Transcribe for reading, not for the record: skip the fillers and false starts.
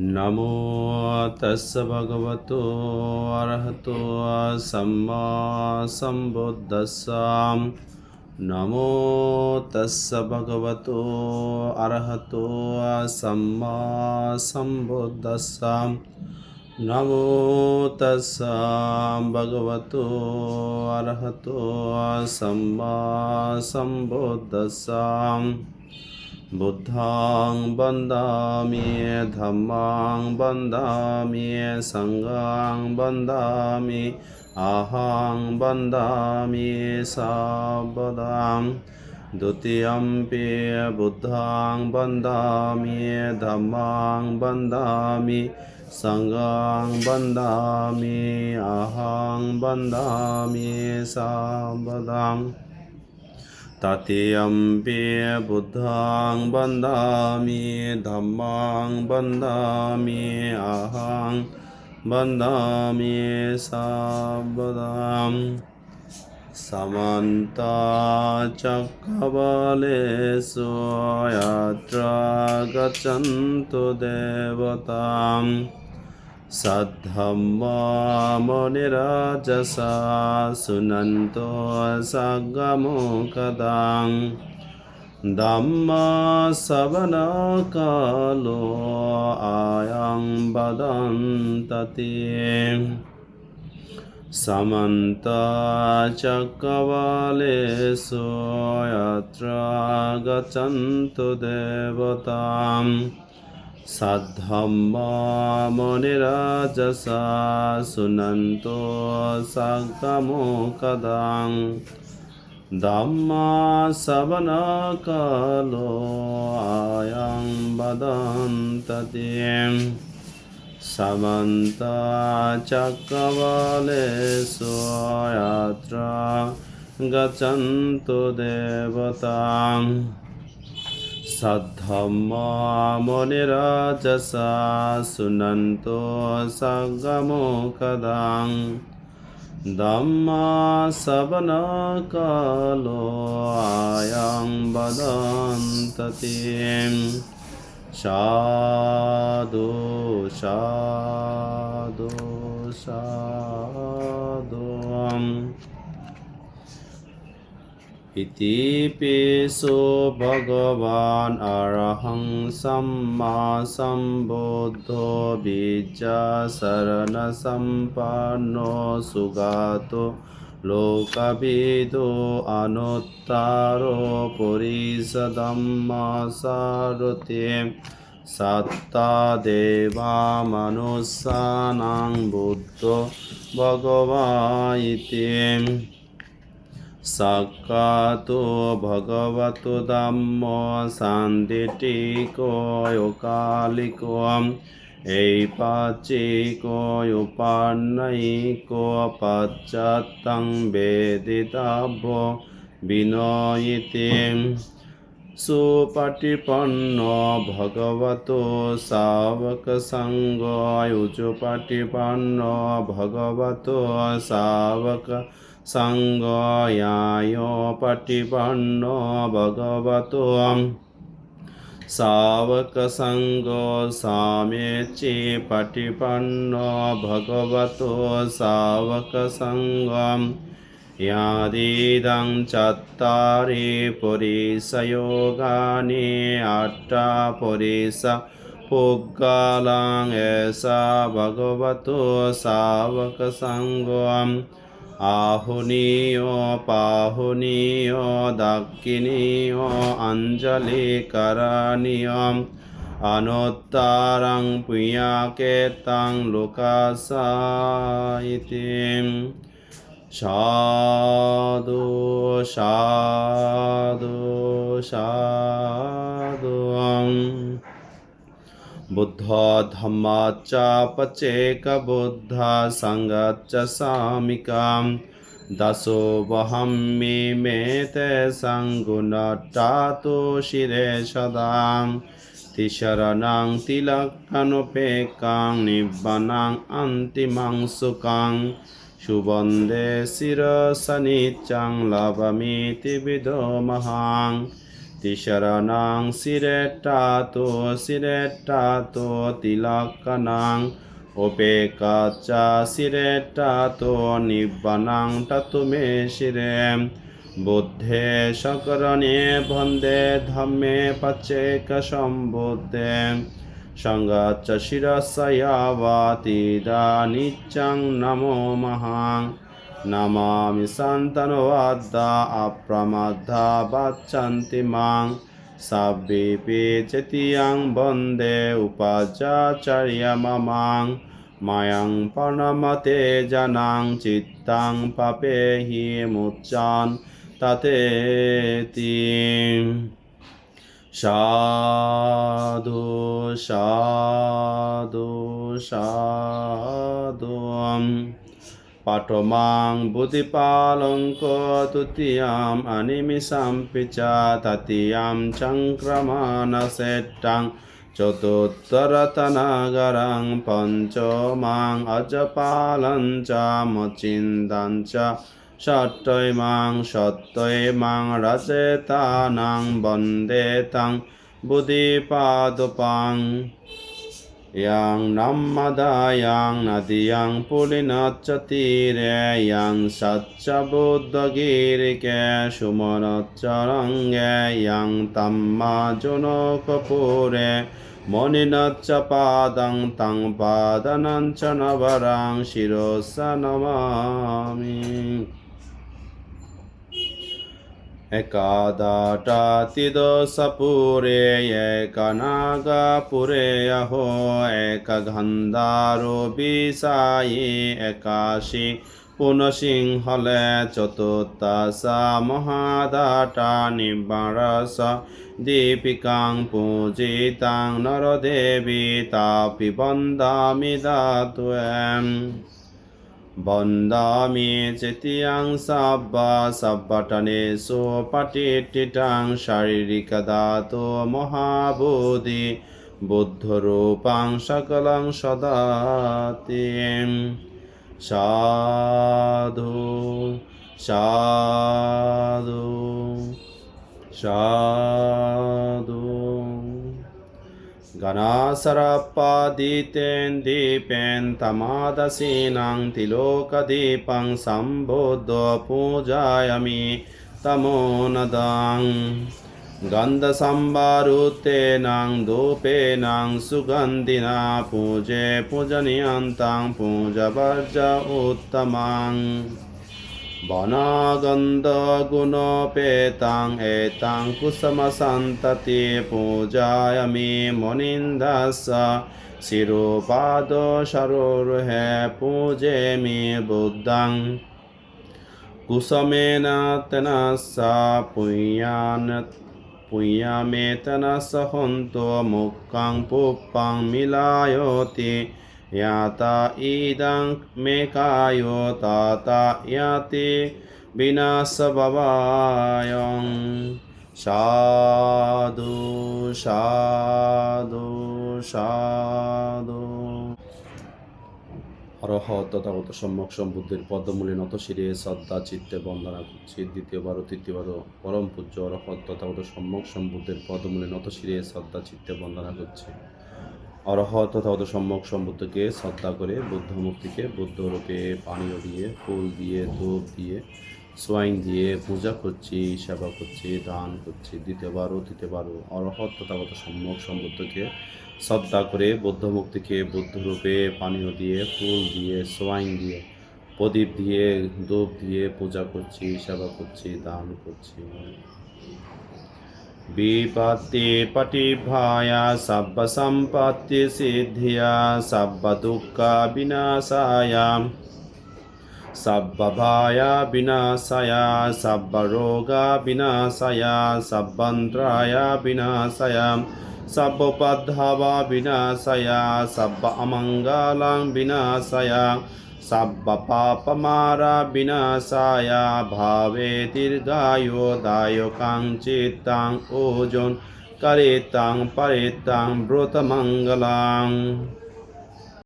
නමෝ තස්ස භගවතු අරහතෝ සම්මා සම්බුද්දස්සා නමෝ තස්ස භගවතු අරහතෝ සම්මා සම්බුද්දස්සා නමෝ තස්ස භගවතු අරහතෝ සම්මා සම්බුද්දස්සා බුද්ධං වන්දාමි ධම්මං වන්දාමි සංඝං වන්දාමි අහං වන්දාමි සම්බදං ဒုတိယံ පි බුද්ධං වන්දාමි ධම්මං වන්දාමි සංඝං වන්දාමි අහං වන්දාමි සම්බදං තතියම්පි බුද්ධං වන්දාමි ධම්මං වන්දාමි අහං වන්දාමි සම්බදං සමන්ත චක්කවාලේසු යත්‍රා ගච්ඡන්තු දේවතාම් සද්ධම්මා මුනි රාජසා සුනන්තෝ සග්ග මොක්ඛදං ධම්මා ශ්‍රවණ කාලෝ අයං බදන්තති සමන්ත චක්කවාලේසු යත්‍රා ගච්ඡන්තු දේවතාම් සද්ධම්මා මුනි රාජසා සුනන්තෝ සග්ග මොක්ඛදං ධම්මා ශ්‍රවණ කාලෝ අයං බදන්තති සමන්ත චක්කවාලේසු යත්‍රා ගච්ඡන්තු දේවතාං සද්ධම්මා මුනි රාජසා සුනන්තෝ සග්ග මොක්ඛදං ධම්මා ශ්‍රවණ කාලෝ අයං බදන්තති සාදු සාදු සාදු ඉතිපිසෝ භගවාන් අරහං සම්මා සම්බුද්ධෝ විජ්ජාසරණ සම්පන්නෝ සුගතෝ ලෝකවිදෝ අනුත්තරෝ පුරිස ධම්මාසාරති සත්තා දේවා මනුස්සානං බුද්ධෝ භගවායිති සක්කාතෝ භගවතු ධම්මෝ සම්දිට්ඨිකෝ යෝකාලිකෝ ඒපච්චිකෝ යුපන්නයිකෝ පච්චත්තං වේදිතබ්බෝ විනෝයිති සුපටිපන්නෝ භගවතෝ ශාවක සංඝෝ උජුපටිපන්නෝ භගවතෝ ශාවක සංඝෝ යායෝ පටිපන්නෝ භගවතෝ ශාවක සංඝෝ සාමේචි පටිපන්නෝ භගවතෝ ශාවක සංඝං යාදීදං චත්තාරි පුරිස යෝගානි අට්ඨා පුරිස පුග්ගලං ඒසා භගවතෝ ශාවක සංඝෝ ආහුනීයෝ පාහුනීයෝ දක්ඛිනීයෝ අංජලි කරණීයෝ අනුත්තරං පුඤ්ඤකේතං ලෝකසායිති සාදු සාදු සාදු බුද්ධ ධම්මච්ච පච්චේක බුද්ධ සංඝච්ච සාමිකං දසෝ වහම්මි මේතේ සංගුණට්ඨාතෝ ශිරේ සදාං තිශරණං තිලක්ඛනුපේකං නිබ්බනං අන්තිමං සුඛං සුබන්දේ සිරසනිච්ඡං ලබමිති විදෝ මහං Tisharanang Sirettato Tilakkanang Opekacha Sirettato Nibbanang Tatume Shirem Buddhe Shakarane Bhande Dhamme Pacheka Sambuddhe Sangacha Shirasayavati Da Nichang Namo Mahang Namami Santano Adda Apramadha Bachanti Mang Sabbipi Chetiyang Bande Upajacharya Mamang Mayang Panamate Janang Chittang Papehi Muchan Tateti Sadhu Sadhu Sadhu Patomang Buddhipalangko tutiyam animisam picha tatiyam chankramana settang Chotutaratanagaram pancomang ajapalancha mocindancha Sattoimang rajetanang bandetang Buddhipadopang Yang nammadayang nadiyang pulinachatire yang satcha buddhagirike sumanaccharange yang tamma junokapure moninaccha padang tang padanancha navarang shirosa namami Ekadata tido sapure ekanaga pure aho ekagandharo bisayi ekashi punasinghale chatutasa mahadata nibbarasa dipikang pujitang naradevi tapi bandami datuem Bandami Chetiyang Sabba Sabbatane Patititang Sharirikadato Mahabodhi Buddharupang Sakalang Sadatim Sadhu Sadhu Sadhu Ganasarappaditen dipen tamadasinang tilokadipang sambuddho pujayami tamonadang Ganda sambarutenang dupenang sugandhina puje pujaniyantang pujavarja uttamang Vanaganda gunopetang etang kusama santati pujayami monindasa sirupado sharurhe pujemi buddhang kusamena tenasa punyametanasa honto mukkang puppang milayoti Yata idang mekayo tata yati binasa bhavayang Sadhu Sadhu Sadhu অরহত Tathagata সম্যক সম্বুদ্ধের পদমূলে নত শিরে শ্রদ্ধা চিত্তে বন্দনা করছি দ্বিতীয়বার ও তৃতীয়বারও পরম পূজ্য অরহত তথাগত সম্যক সম্বুদ্ধের পদমূলে নত শিরে শ্রদ্ধা চিত্তে বন্দনা করছি অরহত তথাগত সম্যক সম্বুদ্ধকে শ্রদ্ধা করে বুদ্ধ মূর্তিকে বুদ্ধরূপে পানীয় দিয়ে ফুল দিয়ে ধূপ দিয়ে সোয়াইন দিয়ে পূজা করছি সেবা করছি দান করছি দ্বিতীয়বার ও তৃতীয়বারও অরহত তথাগত সম্যক সম্বুদ্ধকে শ্রদ্ধা করে বুদ্ধ মুক্তিকে বুদ্ধরূপে পানীয় দিয়ে ফুল দিয়ে সোয়াইন দিয়ে প্রদীপ দিয়ে ধূপ দিয়ে পূজা করছি সেবা করছি দান করছি বিপত্তি পটিভায়া সব্ব সম্পত্তি সিদ্ধিয়া সব্ব দুঃখ বিনাশায়া সব্ব ভায়া বিনাশায়া সব্ব রোগা বিনাশায়া সব্বন্ত্রায়া বিনাশায়া সব্বপদ্ধাবা বিনাশায়া সব্ব অমঙ্গলাং বিনাশায়া সব্ব পাপমারা বিনাশায়া ভাবে দীর্ঘায়ু দায়কাং চিত্তাং ওজন কারিতাং পরিতাং ব্রতমঙ্গলাং